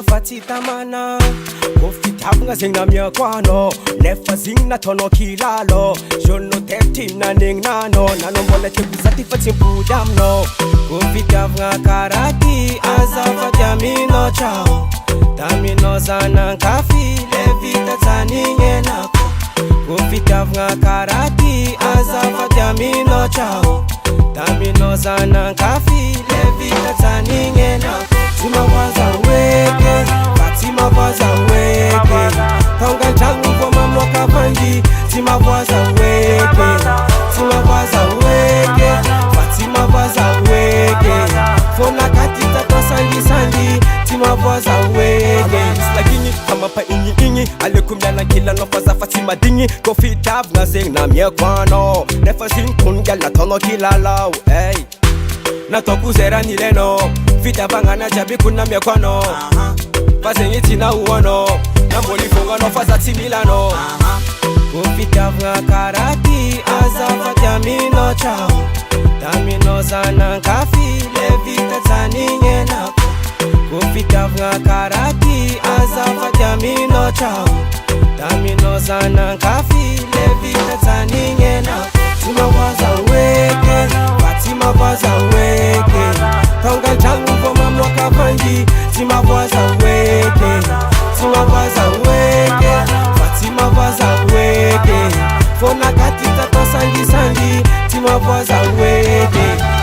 fa tsy tamana ko fitiavagna zegny namiako anao nefa zigny nataonao kilalo jaune tepty nanegnanao nanao mbola tebozati fa tsy mpody aminao ko fitiavagna karaty azafady aminao trao taminao zanankafy le vita tsanignenako ko fitiavagna karaty azafady aminao trao taminao zanankafy le vita tsanignenako tsy mavoaza weke fa tsy mavoaza weke tonga antragno vo mamoaka vangy tsy mavoaza weke tsy mavoaza weke fa tsy mavoaza weke fonakatita to sangisangy tsy mavoaza weke slagigny tamapa igny aleko mianankilanao fa zafa tsy madigny ko fitiavagna zegny namiako anao nefa zigny tonga nataonao kilalao ey nataoko zay raha nilainao fitiavagna na jiaby ko namiako anao fa zegny tsy nahoanao namboly vognanao fa za tsy milanao ko fitiavagna karaty azafady aminao trao taminao zanankafy le vita tsanignenako ko fitiavagna karaty azafady aminao trao taminao zanankafy le vita tsanignenako tsy mavoaza weke fa tsy mavoaza weke tonga antragno vo mamoaka vangy tsy mavoaza weke tsy mavoaza weke fa tsy mavoaza weke fonakatita to sangisangy tsy mavoaza weke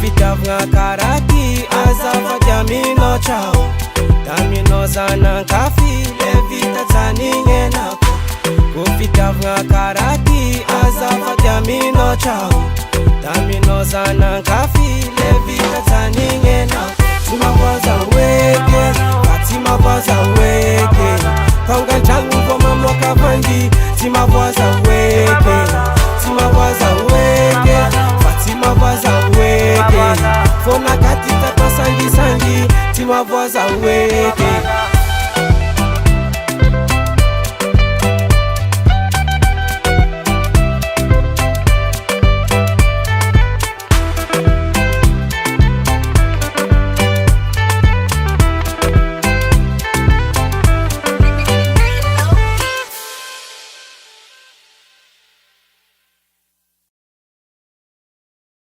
fitiavagna karaty azafady aminao trao taminao zanankafy le vita tsanignenako ko fitiavagna karaty azafady aminao trao taminao zanankafy le vita tsanignenako tsy mavoaza weke fa tsy mavoaza weke tonga antragno vo mamoaka vangy tsy mavoaza weke tsy mavoaza weke fa tsy mavoaza weke fonakatita to sangisangy tsy mavoaza weke